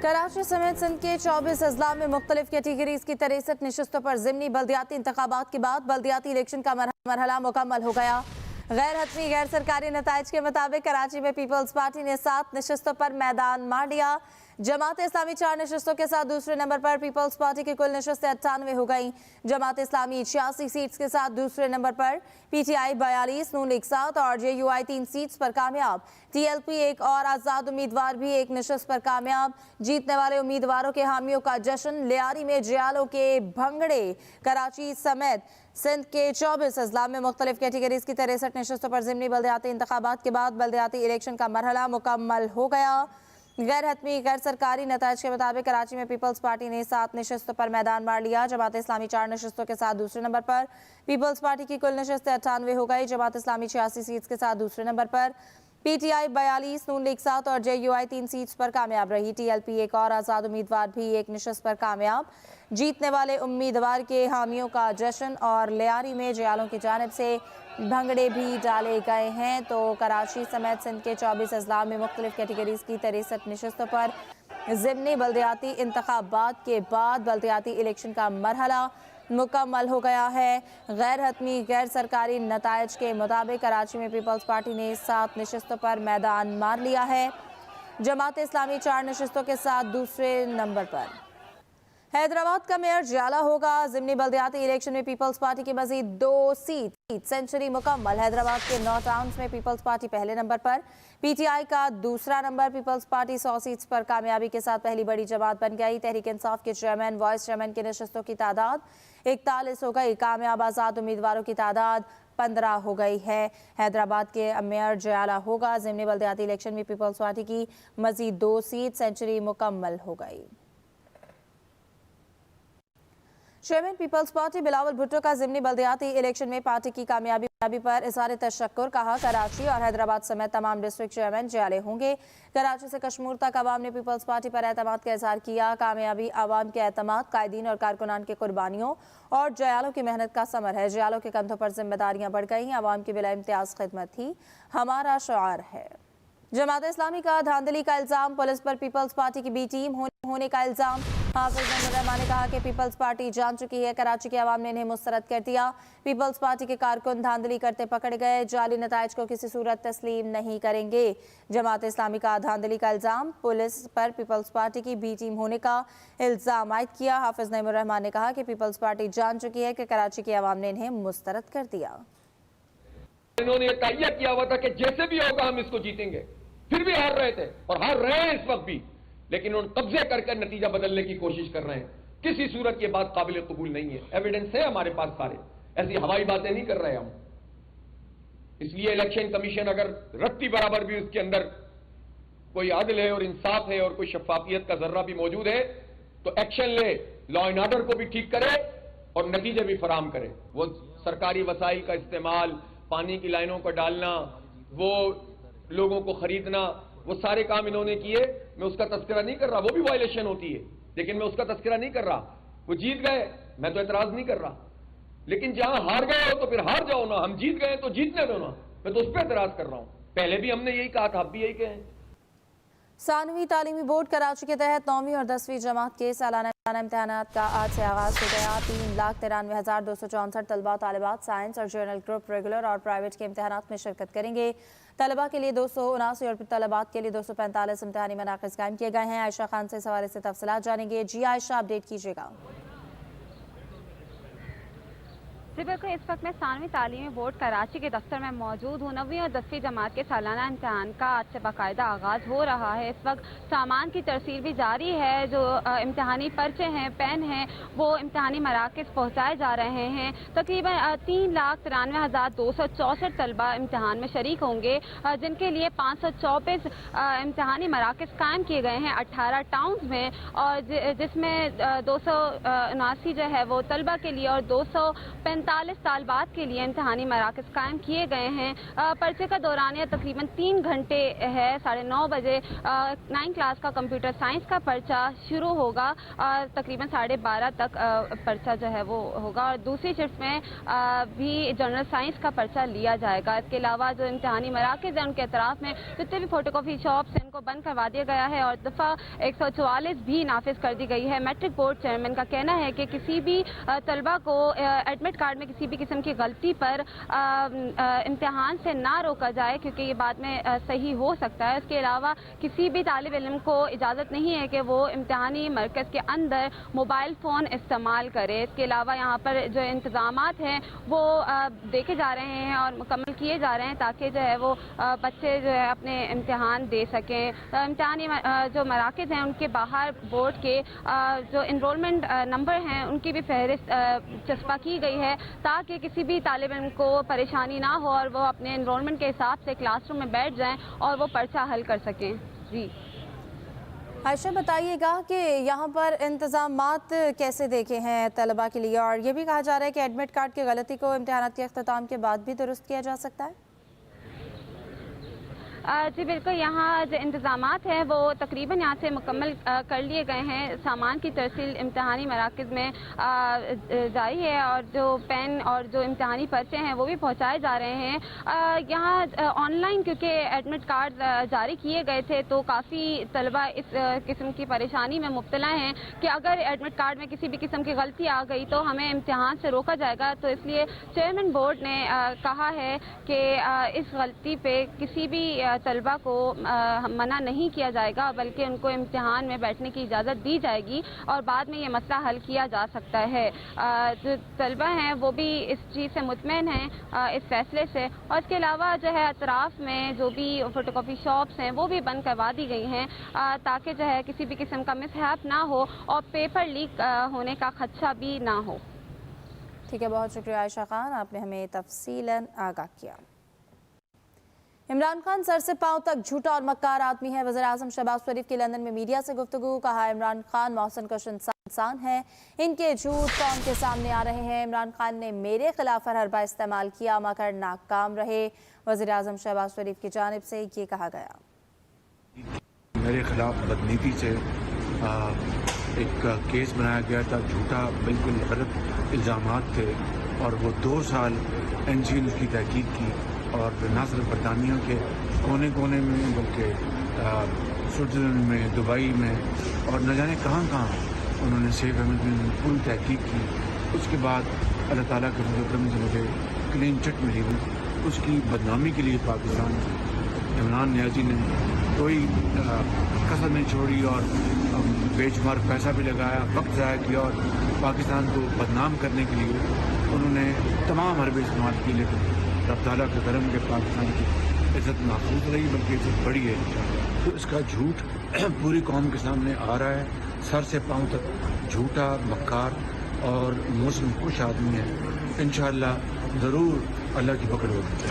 कराची समेत सिंध के 24 अजला में मुख्तलिफ कैटेगरीज की 63 नशस्तों पर ज़िमनी बल्दियाती इंतखाबात के बाद बल्दियाती इलेक्शन का मरहला मुकम्मल हो गया। गैर हतमी गैर सरकारी नताइज के मुताबिक कराची में पीपल्स पार्टी ने 7 नशस्तों पर मैदान मार लिया। जमात इस्लामी 4 नशस्तों के साथ दूसरे नंबर पर, पीपल्स पार्टी की कुल नशस्तें 98 हो गई। जमात इस्लामी 86 सीट्स के साथ दूसरे नंबर पर, पीटीआई 42, नून लीग 7 और जेयूआई 3 सीट्स पर कामयाब। टीएलपी एक और आज़ाद उम्मीदवार भी एक नशस्त पर कामयाब। जीतने वाले उम्मीदवारों के हामियों का जश्न। लियारी में जियालों के भंगड़े। कराची समेत सिंध के 24 अजला में मुख्तलिफ कैटेगरीज की 63 नशस्तों पर ज़िमनी बल्दियाती इंतखाबात के बाद बल्दियाती इलेक्शन का मरहला मुकम्मल हो गया। गैर हतमी गैर सरकारी नताइज के मुताबिक कराची में पीपल्स पार्टी ने 7 नशस्तों पर मैदान मार लिया। जमात इस्लामी 4 नशस्तों के साथ दूसरे नंबर पर, पीपल्स पार्टी की कुल नशस्तें 98 हो गई। जमात इस्लामी 86 सीट्स के साथ दूसरे नंबर पर, पीटीआई 42, नून लीग 7 और जेयूआई 3 सीट्स पर कामयाब रही। टीएलपी एक और आज़ाद उम्मीदवार भी एक नशस्त पर कामयाब। जीतने वाले उम्मीदवार के हामियों का जश्न और लियारी में जियालों की जानिब से भंगड़े भी डाले गए हैं। तो कराची समेत सिंध के 24 अजला में मुख्तलिफ कैटेगरीज की 63 नशस्तों पर ज़िमनी बल्दियाती इंतखाबात के बाद बल्दियाती इलेक्शन का मरहला मुकम्मल हो गया है। गैर हतमी गैर सरकारी नताइज के मुताबिक कराची में पीपल्स पार्टी ने 7 नशस्तों पर मैदान मार लिया है। जमात इस्लामी 4 नशस्तों के साथ दूसरे नंबर पर। हैदराबाद का मेयर जियाला होगा। ज़िमनी बल्दियाती इलेक्शन में पीपल्स पार्टी की मजीद 2 सीट सेंचुरी मुकम्मल। हैदराबाद के 9 टाउन्स में पीपल्स पार्टी पहले नंबर पर, पीटीआई का दूसरा नंबर। पीपल्स पार्टी 100 सीट्स पर कामयाबी के साथ पहली बड़ी जमात बन गई। तहरीक इंसाफ के चेयरमैन वाइस चेयरमैन की नशस्तों की तादाद 41 हो गई। कामयाब आज़ाद उम्मीदवारों की तादाद 15 हो गई है। हैदराबाद के मेयर जियाला होगा। ज़िमनी बल्दियाती इलेक्शन में पीपल्स पार्टी की मजीद 2 सीट सेंचुरी मुकम्मल हो गई। चेयरमैन पीपल्स पार्टी बिलावल भुट्टो का ज़िमनी बल्दियाती इलेक्शन में पार्टी की कामयाबी पर इज़हार तशक्कुर। कहा, कराची और हैदराबाद समेत तमाम डिस्ट्रिक्ट चेयरमैन जियाले होंगे। कराची से कश्मीर तक आवाम ने पीपल्स पार्टी पर एतमाद का इज़हार किया। कामयाबी आवाम के एतमाद, कायदीन और कारकुनान की कुर्बानियों और जियालों की मेहनत का समर है। जियालों के कंधों पर जिम्मेदारियां बढ़ गई। आवाम की बिला इम्तियाज खिदमत ही हमारा शुआर है। जमात इस्लामी का धांधली का इल्जाम। पुलिस पर पीपल्स पार्टी की बी टीम होने का इल्जाम। हाफिज नईमुर ने कहा कि पीपल्स पार्टी जान चुकी है, कराची की आवाम ने इन्हें मुस्तरद कर दिया। पीपल्स पार्टी के कारकुन धांधली करते पकड़ गए। जाली नताइज को किसी सूरत तस्लीम नहीं करेंगे। जमात इस्लामी का धांधली का इल्जाम। पुलिस पर पीपल्स पार्टी की बी टीम होने का इल्जाम आयद किया। हाफिज नईमुर ने कहा कि पीपल्स पार्टी जान चुकी है कि कराची की आवाम ने इन्हें मुस्तरद कर दिया। इन्होंने ये तय किया हुआ था कि जैसे भी होगा हम इसको जीतेंगे, फिर भी हार रहे थे और हार रहे हैं इस वक्त भी, लेकिन उन कब्जे करके नतीजा बदलने की कोशिश कर रहे हैं। किसी सूरत ये बात काबिल कबूल नहीं है। एविडेंस है हमारे पास सारे, ऐसी हवाई बातें नहीं कर रहे हम। इसलिए इलेक्शन कमीशन अगर रत्ती बराबर भी उसके अंदर कोई अदल है और इंसाफ है और कोई शफाफियत का जर्रा भी मौजूद है तो एक्शन ले, लॉ एंड ऑर्डर को भी ठीक करे और नतीजे भी फराम करे। वो सरकारी वसाइल का इस्तेमाल, पानी की लाइनों को डालना, वो लोगों को खरीदना, वो सारे काम इन्होंने किए। मैं उसका तस्करा नहीं कर रहा, वो भी वायलेशन होती है, लेकिन मैं उसका तस्करा नहीं कर रहा। वो जीत गए, मैं तो एतराज नहीं कर रहा, लेकिन जहां हार गए हो तो फिर हार जाओ ना। हम जीत गए तो जीतने दो ना, मैं तो उस पर एतराज कर रहा हूं। पहले भी हमने यही कहा था, अब भी यही कहें। सानवी तालीमी बोर्ड कराची के तहत 9वीं और 10वीं जमात के सालाना इम्तहानात का आज से आगाज हो गया। 3,93,264 तलबा तालिबात साइंस और जर्नल ग्रुप रेगुलर और प्राइवेट के इम्तहानात में शिरकत करेंगे। तलबा के लिए 279 और तलबात के लिए 245 इम्तहानी मनाक़िज़ कायम किए गए हैं। आयशा खान से इस हवाले से तफसीलात जानेंगे। जी आयशा, अपडेट कीजिएगा। जी बिल्कुल, इस वक्त मैं सानवी तालीमी बोर्ड कराची के दफ्तर में मौजूद हूँ। 9वीं और 10वीं जमात के सालाना इम्तहान का आज से बाकायदा आगाज़ हो रहा है। इस वक्त सामान की तरसील भी जारी है। जो इम्तहानी पर्चे हैं, पेन हैं, वो इम्तहानी मराकज़ पहुँचाए जा रहे हैं। तकरीबन 3,93,264 तलबा इम्तहान में शरीक होंगे, जिनके लिए 524 इम्तहानी मराकज़ कायम किए गए हैं 18 टाउन्स में, और जिसमें 279 जो है वो तलबा के लिए और 245 45 साल बाद के लिए इम्तहानी मराकज़ कायम किए गए हैं। पर्चे का दौरानिया तकरीबन 3 घंटे है। 9:30 बजे 9 क्लास का कंप्यूटर साइंस का पर्चा शुरू होगा। तकरीबन 12:30 तक पर्चा जो है वो होगा और दूसरी शिफ्ट में भी जनरल साइंस का पर्चा लिया जाएगा। इसके अलावा जो इम्तहानी मराकज़ हैं उनके अतराफ में जितने भी फोटोकॉपी शॉप्स हैं इनको बंद करवा दिया गया है और दफ़ा 144 भी नाफिज कर दी गई है। मैट्रिक बोर्ड चेयरमैन का कहना है कि किसी भी तलबा को एडमिट कार्ड में किसी भी किस्म की गलती पर इम्तिहान से ना रोका जाए क्योंकि ये बाद में सही हो सकता है। इसके अलावा किसी भी तालिब इल्म को इजाज़त नहीं है कि वो इम्तिहानी मरकज़ के अंदर मोबाइल फ़ोन इस्तेमाल करे। इसके अलावा यहाँ पर जो इंतज़ामात हैं वो देखे जा रहे हैं और मुकम्मल किए जा रहे हैं ताकि जो है वो बच्चे जो है अपने इम्तिहान दे सकें। इम्तिहानी जो मराकज़ हैं उनके बाहर बोर्ड के जो इनरोलमेंट नंबर हैं उनकी भी फहरिस्त चस्पा की गई है ताकि किसी भी तालिब इल्म को परेशानी ना हो और वो अपने इनरोलमेंट के हिसाब से क्लासरूम में बैठ जाएं और वो पर्चा हल कर सकें। जी आयशा, बताइएगा कि यहाँ पर इंतज़ामात कैसे देखे हैं तलबा के लिए, और ये भी कहा जा रहा है कि एडमिट कार्ड की गलती को इम्तिहानात के अख्ताम के बाद भी दुरुस्त किया जा सकता है। जी बिल्कुल, यहाँ जो इंतज़ामात हैं वो तकरीबन यहाँ से मुकम्मल कर लिए गए हैं। सामान की तरसील इम्तहानी मराकज़ में जारी है और जो पेन और जो इम्तहानी पर्चे हैं वो भी पहुँचाए जा रहे हैं। यहाँ ऑनलाइन क्योंकि एडमिट कार्ड जारी किए गए थे तो काफ़ी तलबा इस किस्म की परेशानी में मुब्तला हैं कि अगर एडमिट कार्ड में किसी भी किस्म की गलती आ गई तो हमें इम्तिहान से रोका जाएगा। तो इसलिए चेयरमैन बोर्ड ने कहा है कि इस गलती पे किसी भी तलबा को मना नहीं किया जाएगा बल्कि उनको इम्तिहान में बैठने की इजाज़त दी जाएगी और बाद में ये मसला हल किया जा सकता है। जो तलबा हैं वो भी इस चीज़ से मुतमईन हैं इस फैसले से। और इसके अलावा जो है अतराफ में जो भी फोटोकॉपी शॉप्स हैं वो भी बंद करवा दी गई हैं ताकि जो है किसी भी किस्म का मिसहैप ना हो और पेपर लीक होने का खदशा भी ना हो। ठीक है, बहुत शुक्रिया आयशा खान, आपने हमें तफसीलन आगाह किया। इमरान खान सर से पांव तक झूठा और मक्कार आदमी है। वज़ीर-ए-आज़म शहबाज शरीफ की लंदन में मीडिया से गुफ्तगू। कहा इमरान खान मोहसिन कश इंसान है, इनके झूठ कौम के सामने आ रहे हैं। इमरान खान ने मेरे खिलाफ हर हरबा इस्तेमाल किया मगर नाकाम रहे। वज़ीर-ए-आज़म शहबाज शरीफ की जानिब से ये कहा गया। मेरे खिलाफ बदनीति से एक केस बनाया गया था, झूठा बिल्कुल गलत इल्ज़ामात थे और वो 2 साल NCL की तहकीक की और न सिर्फ बरतानिया के कोने कोने में बल्कि स्विट्ज़रलैंड में, दुबई में और न जाने कहाँ कहाँ उन्होंने शेख अहमद बिन पूरी तहकीक की। उसके बाद अल्लाह ताला के फज़ल से मुझे क्लीन चिट मिली हुई, उसकी बदनामी के लिए पाकिस्तान इमरान नियाज़ी ने कोई कसर नहीं छोड़ी और बेशुमार पैसा भी लगाया, वक्त ज़ाया किया और पाकिस्तान को बदनाम करने के लिए उन्होंने तमाम हरबे इस्तेमाल की। लेकिन रब ताला के करम के पाकिस्तान की इज़्ज़त महफूज रही बल्कि इज़्ज़त बढ़ी है। तो इसका झूठ पूरी कौम के सामने आ रहा है। सर से पांव तक झूठा, मक्कार और मुस्लिम कुछ आदमी है। इंशाअल्लाह ज़रूर अल्लाह की पकड़ होगी।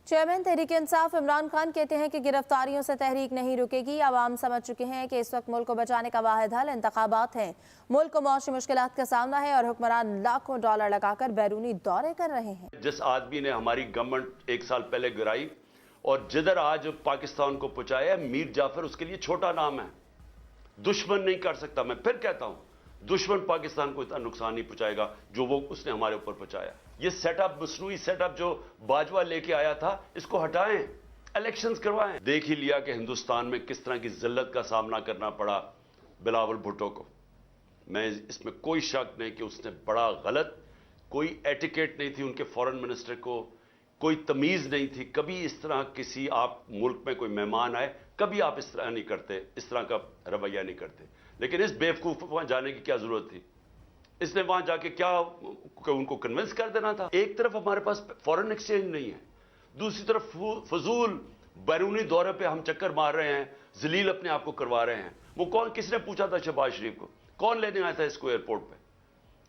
चेयरमैन तहरीक इंसाफ इमरान खान कहते हैं कि गिरफ्तारियों से तहरीक नहीं रुकेगी। आवाम समझ चुके हैं कि इस वक्त मुल्क को बचाने का वाहिद हल इंतखाबात हैं। मुल्क को मौसमी मुश्किलात का सामना है और हुक्मरान लाखों डॉलर लगाकर बैरूनी दौरे कर रहे हैं। जिस आदमी ने हमारी गवर्नमेंट 1 साल पहले गिराई और जिधर आज पाकिस्तान को पहुंचाया, मीर जाफर उसके लिए छोटा नाम है। दुश्मन नहीं कर सकता। मैं फिर कहता हूं, दुश्मन पाकिस्तान को इतना नुकसान नहीं पहुंचाएगा जो वो उसने हमारे ऊपर पहुंचाया। ये सेटअप, मसनूई सेटअप जो बाजवा लेके आया था, इसको हटाएं, इलेक्शंस करवाएं। देख ही लिया कि हिंदुस्तान में किस तरह की जिल्लत का सामना करना पड़ा बिलावल भुट्टो को। मैं इसमें कोई शक नहीं कि उसने बड़ा गलत, कोई एटिकेट नहीं थी उनके फॉरेन मिनिस्टर को, कोई तमीज नहीं थी। कभी इस तरह किसी आप मुल्क में कोई मेहमान आए, कभी आप इस तरह नहीं करते, इस तरह का रवैया नहीं करते। लेकिन इस बेवकूफ वहां जाने की क्या जरूरत थी? इसने वहां जाके क्या उनको कन्विंस कर देना था? एक तरफ हमारे पास फॉरेन एक्सचेंज नहीं है, दूसरी तरफ फजूल बैरूनी दौरे पे हम चक्कर मार रहे हैं, जलील अपने आप को करवा रहे हैं। वो कौन, किसने पूछा था शहबाज शरीफ को? कौन लेने आया था इसको एयरपोर्ट पे?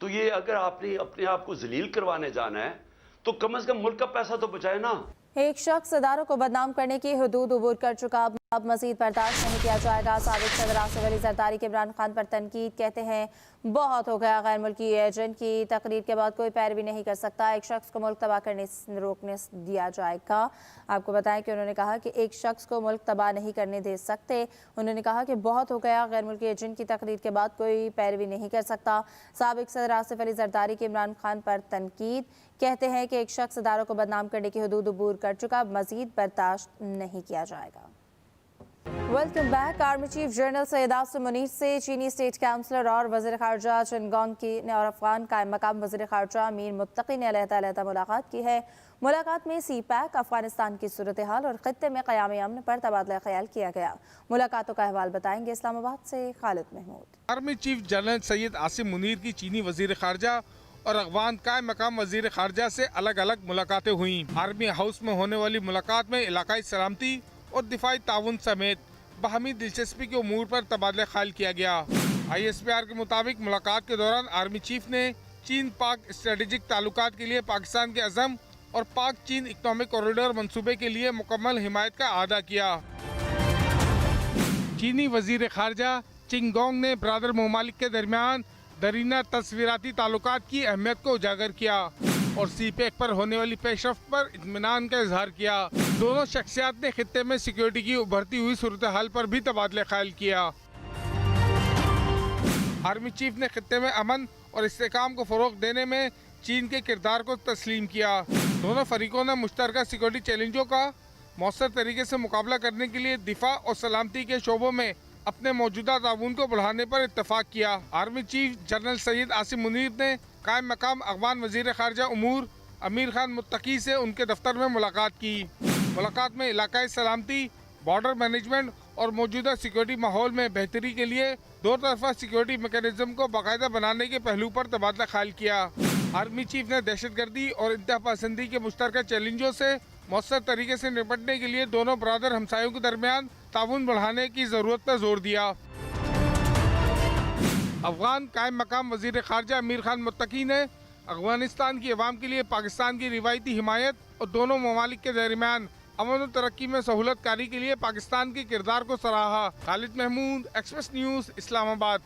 तो ये अगर आपने अपने आप को जलील करवाने जाना है तो कम से कम मुल्क का पैसा तो बचाए ना। एक शख्स इदारों को बदनाम करने की हुदूद उबूर कर चुका। اب مزید برداشت نہیں کیا جائے گا۔ سابق صدر آصف علی زرداری کے عمران خان پر تنقید، کہتے ہیں بہت ہو گیا، غیر ملکی ایجنٹ کی تقریر کے بعد کوئی پیروی نہیں کر سکتا، ایک شخص کو ملک تباہ کرنے سے روکنے دیا جائے گا۔ آپ کو بتائیں کہ انہوں نے کہا کہ ایک شخص کو ملک تباہ نہیں کرنے دے سکتے۔ انہوں نے کہا کہ بہت ہو گیا، غیر ملکی ایجنٹ کی تقریر کے بعد کوئی پیروی نہیں کر سکتا۔ سابق صدر آصف علی زرداری کے عمران خان پر تنقید، کہتے ہیں کہ ایک شخص اداروں کو بدنام کرنے کی حدود عبور کر چکا، مزید برداشت نہیں کیا جائے گا۔ Welcome back. Army chief general Syed Asim Munir سے چینی اسٹیٹ کونسلر اور وزیر خارجہ چن گونگ کی نے اور افغان قائم مقام وزیر خارجہ امیر متقی نے علیحدہ ملاقات کی ہے۔ ملاقات میں سی پیک، افغانستان کی صورتحال اور خطے میں قیام امن پر تبادلہ خیال کیا گیا۔ ملاقاتوں کا احوال بتائیں گے اسلام آباد سے خالد Mahmood. Army chief general Syed Asim Munir کی چینی وزیر خارجہ اور افغان قائم مقام وزیر خارجہ سے الگ الگ ملاقاتیں ہوئیں۔ آرمی ہاؤس میں ہونے والی ملاقات میں علاقائی سلامتی اور دفاعی تعاون سمیت باہمی دلچسپی کے امور پر تبادلہ خیال کیا گیا۔ ISPR کے مطابق ملاقات کے دوران آرمی چیف نے چین پاک اسٹریٹجک تعلقات کے لیے پاکستان کے عزم اور پاک چین اکنامک کوریڈور منصوبے کے لیے مکمل حمایت کا اعادہ کیا۔ چینی وزیر خارجہ چن گونگ نے برادر ممالک کے درمیان درینہ تصویراتی تعلقات کی اہمیت کو اجاگر کیا اور سی پیک پر ہونے والی پیش رفت پر اطمینان کا اظہار کیا۔ دونوں شخصیات نے خطے میں سیکیورٹی کی ابھرتی ہوئی صورتحال پر بھی تبادلہ خیال کیا۔ آرمی چیف نے خطے میں امن اور استحکام کو فروغ دینے میں چین کے کردار کو تسلیم کیا۔ دونوں فریقوں نے مشترکہ سیکیورٹی چیلنجوں کا مؤثر طریقے سے مقابلہ کرنے کے لیے دفاع اور سلامتی کے شعبوں میں اپنے موجودہ تعاون کو بڑھانے پر اتفاق کیا۔ Army chief general Syed Asim Munir نے قائم مقام افغان وزیر خارجہ امور امیر خان متقی سے ان کے دفتر میں ملاقات کی۔ ملاقات میں علاقائی سلامتی، بارڈر مینجمنٹ اور موجودہ سیکیورٹی ماحول میں بہتری کے لیے دو طرفہ سیکیورٹی میکانزم کو باقاعدہ بنانے کے پہلو پر تبادلہ خیال کیا۔ آرمی چیف نے دہشت گردی اور انتہا پسندی کے مشترکہ چیلنجوں سے مؤثر طریقے سے نپٹنے کے لیے دونوں برادر ہمسایوں کے درمیان تعاون بڑھانے کی ضرورت پر زور دیا۔ افغان قائم مقام وزیر خارجہ امیر خان متقی نے افغانستان کی عوام کے لیے پاکستان کی روایتی حمایت اور دونوں ممالک کے درمیان امن و ترقی میں سہولت کاری کے لیے پاکستان کے کردار کو سراہا۔ خالد محمود، ایکسپریس نیوز، اسلام آباد۔